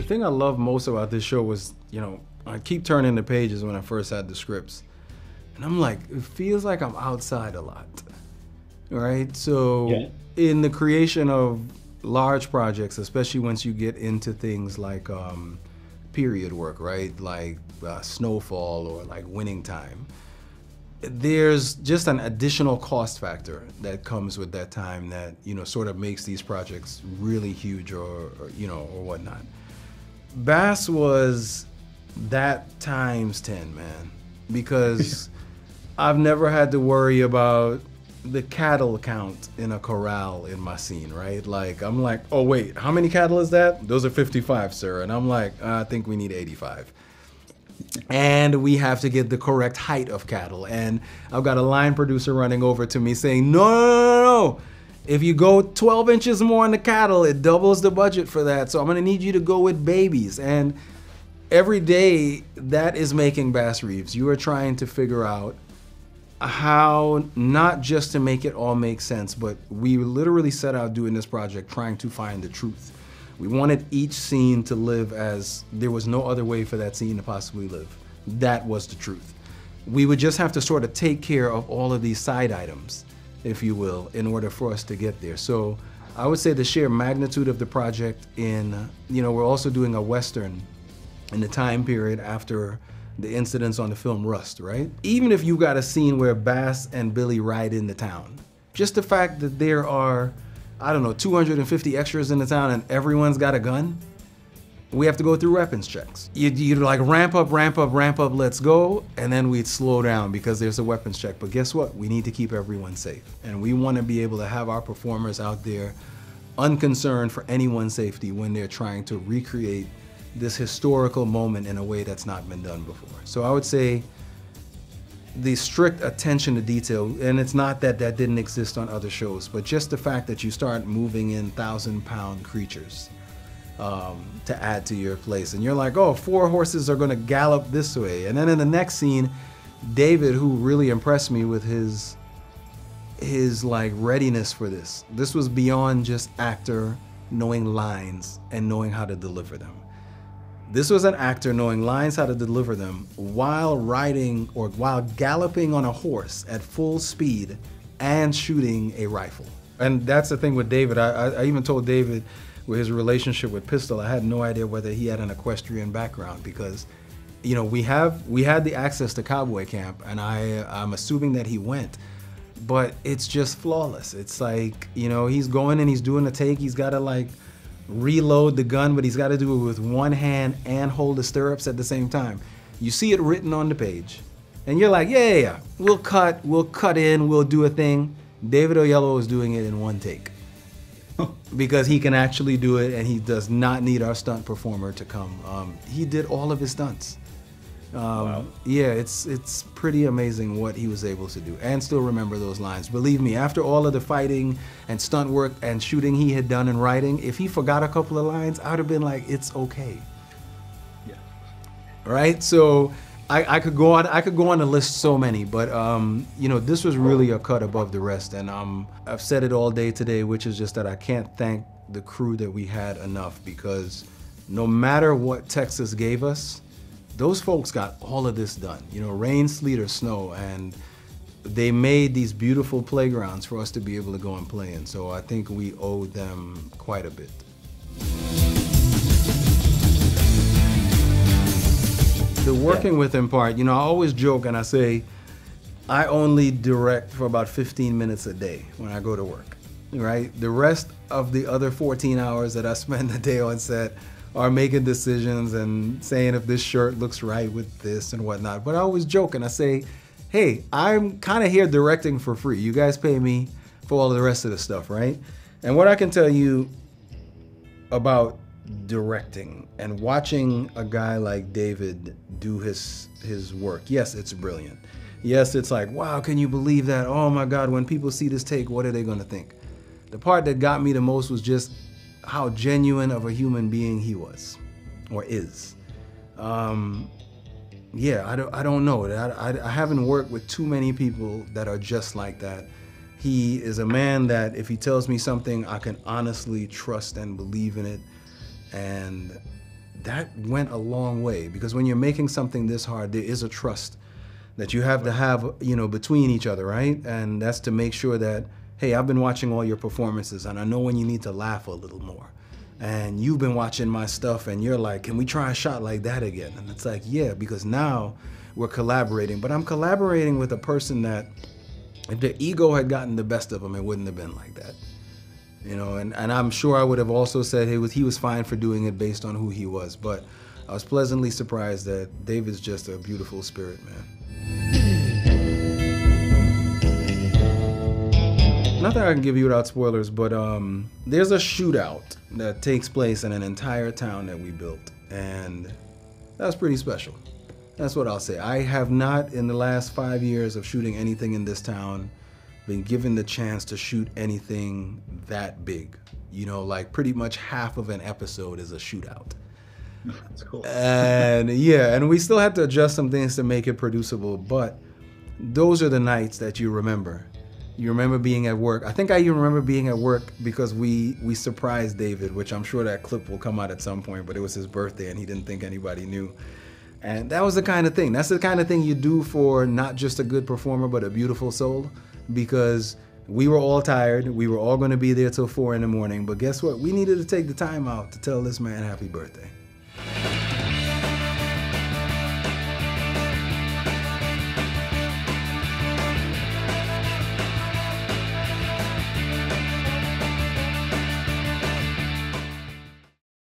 thing I love most about this show was, you know, I keep turning the pages when I first had the scripts. And I'm like, it feels like I'm outside a lot, right? So in the creation of large projects, especially once you get into things like period work, right? Like Snowfall or like Winning Time, there's just an additional cost factor that comes with that time that, you know, sort of makes these projects really huge or you know, or whatnot. Bass was that times 10, man, because I've never had to worry about the cattle count in a corral in my scene, right? Like, I'm like, oh wait, how many cattle is that? Those are 55, sir. And I'm like, I think we need 85. And we have to get the correct height of cattle. And I've got a line producer running over to me saying, no, no, no, no, no. If you go 12 inches more on the cattle, it doubles the budget for that. So I'm gonna need you to go with babies. And every day that is making Bass Reeves. You are trying to figure out how not just to make it all make sense, but we literally set out doing this project trying to find the truth. We wanted each scene to live as there was no other way for that scene to possibly live. That was the truth. We would just have to sort of take care of all of these side items, if you will, in order for us to get there. So I would say the sheer magnitude of the project in, you know, we're also doing a Western in the time period after the incidents on the film Rust, right? Even if you got a scene where Bass and Billy ride into town, just the fact that there are, I don't know, 250 extras in the town and everyone's got a gun, we have to go through weapons checks. You'd like ramp up, let's go, and then we'd slow down because there's a weapons check. But guess what? We need to keep everyone safe. And we want to be able to have our performers out there unconcerned for anyone's safety when they're trying to recreate this historical moment in a way that's not been done before. So I would say the strict attention to detail, and it's not that that didn't exist on other shows, but just the fact that you start moving in 1,000-pound creatures to add to your place. And you're like, oh, 4 horses are gonna gallop this way. And then in the next scene, David, who really impressed me with his like readiness for this. This was beyond just actor knowing lines and knowing how to deliver them. This was an actor knowing lines, how to deliver them, while riding or while galloping on a horse at full speed and shooting a rifle. And that's the thing with David. I even told David with his relationship with Pistol, I had no idea whether he had an equestrian background because, you know, we had the access to cowboy camp, and I'm assuming that he went, but it's just flawless. It's like, you know, he's going and he's doing a take. He's got to like reload the gun, but he's got to do it with one hand and hold the stirrups at the same time. You see it written on the page, and you're like, yeah, we'll cut in, we'll do a thing. David Oyelowo is doing it in one take because he can actually do it, and he does not need our stunt performer to come. He did all of his stunts. Wow. Yeah, it's pretty amazing what he was able to do and still remember those lines. Believe me, after all of the fighting and stunt work and shooting he had done in writing, if he forgot a couple of lines, I would have been like, it's okay. Yeah. Right? So I could go on to list so many, but you know, this was really a cut above the rest, and I've said it all day today, which is just that I can't thank the crew that we had enough, because no matter what Texas gave us, those folks got all of this done. You know, rain, sleet, or snow, and they made these beautiful playgrounds for us to be able to go and play in. So I think we owe them quite a bit. The working with him part, you know, I always joke and I say, I only direct for about 15 minutes a day when I go to work, right? The rest of the other 14 hours that I spend the day on set are making decisions and saying if this shirt looks right with this and whatnot. But I always joke and I say, hey, I'm kind of here directing for free. You guys pay me for all of the rest of the stuff, right? And what I can tell you about directing and watching a guy like David do his work, yes, it's brilliant. Yes, it's like, wow, can you believe that? Oh my God, when people see this take, what are they gonna think? The part that got me the most was just how genuine of a human being he was, or is. Yeah, I don't know. I haven't worked with too many people that are just like that. He is a man that if he tells me something, I can honestly trust and believe in it. And that went a long way, because when you're making something this hard, there is a trust that you have to have, you know, between each other, right? And that's to make sure that, hey, I've been watching all your performances and I know when you need to laugh a little more. And you've been watching my stuff and you're like, can we try a shot like that again? And it's like, yeah, because now we're collaborating. But I'm collaborating with a person that, if their ego had gotten the best of them, it wouldn't have been like that. You know, and I'm sure I would have also said he was fine for doing it based on who he was. But I was pleasantly surprised that David's just a beautiful spirit, man. Not that I can give you without spoilers, but there's a shootout that takes place in an entire town that we built, and that's pretty special. That's what I'll say. I have not, in the last 5 years of shooting anything in this town, been given the chance to shoot anything that big. You know, like pretty much half of an episode is a shootout. That's cool. And yeah, and we still had to adjust some things to make it producible, but those are the nights that you remember. You remember being at work. I think I even remember being at work because we surprised David, which I'm sure that clip will come out at some point, but it was his birthday and he didn't think anybody knew. And that was the kind of thing. That's the kind of thing you do for not just a good performer, but a beautiful soul, because we were all tired. We were all going to be there till 4 in the morning. But guess what? We needed to take the time out to tell this man happy birthday.